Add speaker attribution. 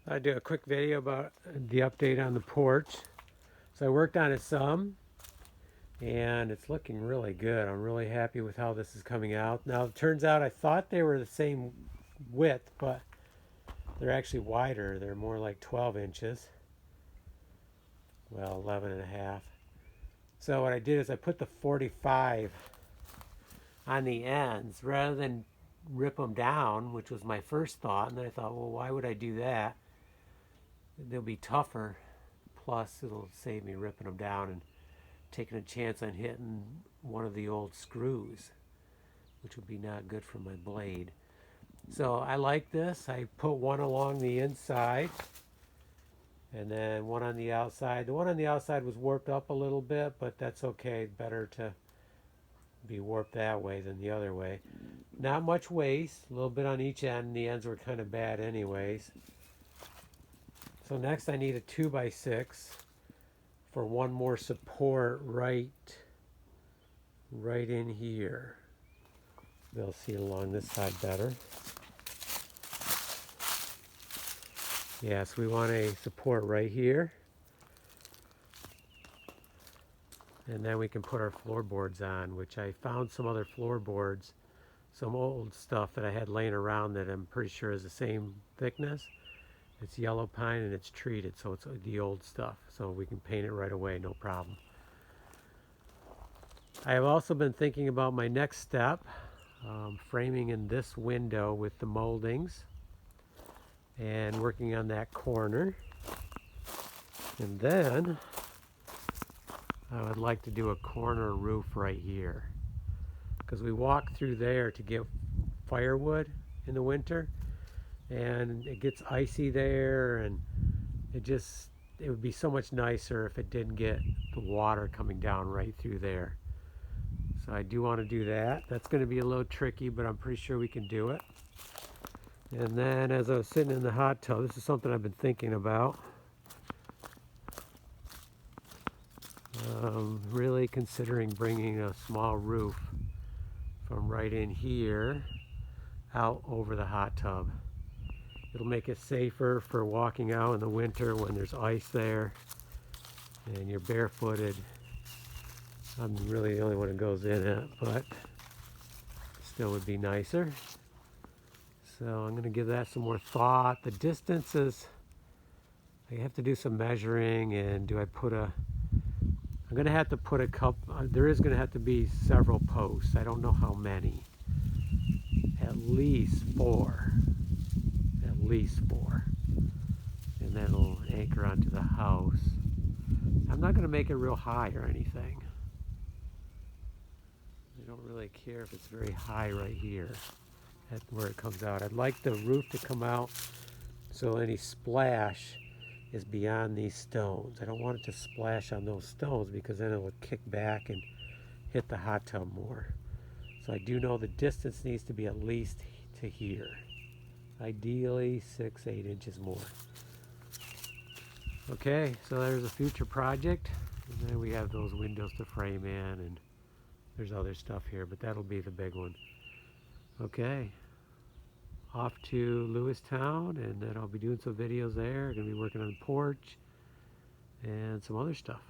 Speaker 1: I do a quick video about the update on the porch. So I worked on it some, and it's looking really good. I'm really happy with how this is coming out. Now it turns out I thought they were the same width, but they're actually wider. They're more like 12 inches. Well, 11 and a half. So what I did is I put the 45 on the ends rather than rip them down, which was my first thought. And then I thought, well, why would I do that? They'll be tougher. Plus, it'll save me ripping them down and taking a chance on hitting one of the old screws, which would be not good for my blade. So I like this. I put one along the inside and then one on the outside. The one on the outside was warped up a little bit, but that's okay. Better to be warped that way than the other way. Not much waste, a little bit on each end. The ends were kind of bad anyways. So next I need a 2x6 for one more support right in here. They'll see it along this side better. Yes, we want a support right here. And then we can put our floorboards on, which I found some other floorboards, some old stuff that I had laying around that I'm pretty sure is the same thickness. It's yellow pine and it's treated, so it's the old stuff. So we can paint it right away, no problem. I have also been thinking about my next step, framing in this window with the moldings and working on that corner. And then I would like to do a corner roof right here, because we walk through there to get firewood in the winter, and it gets icy there, and it would be so much nicer if it didn't get the water coming down right through there. So I do want to do that. That's going to be a little tricky, but I'm pretty sure we can do it. And then as I was sitting in the hot tub, this is something I've been thinking about. Really considering bringing a small roof from right in here out over the hot tub. It'll make it safer for walking out in the winter when there's ice there and you're barefooted. I'm really the only one who goes in it, but still would be nicer. So I'm going to give that some more thought. The distances, I have to do some measuring, and do I put I'm going to have to put a couple, there is going to have to be several posts. I don't know how many. At least four. At least four. And then it'll anchor onto the house. I'm not going to make it real high or anything. I don't really care if it's very high right here at where it comes out. I'd like the roof to come out so any splash is beyond these stones. I don't want it to splash on those stones, because then it would kick back and hit the hot tub more. So I do know the distance needs to be at least to here. Ideally 6-8 inches more. Okay, so there's a future project. And then we have those windows to frame in, and there's other stuff here, but that'll be the big one. Okay, off to Lewistown, and then I'll be doing some videos there. I'm going to be working on the porch and some other stuff.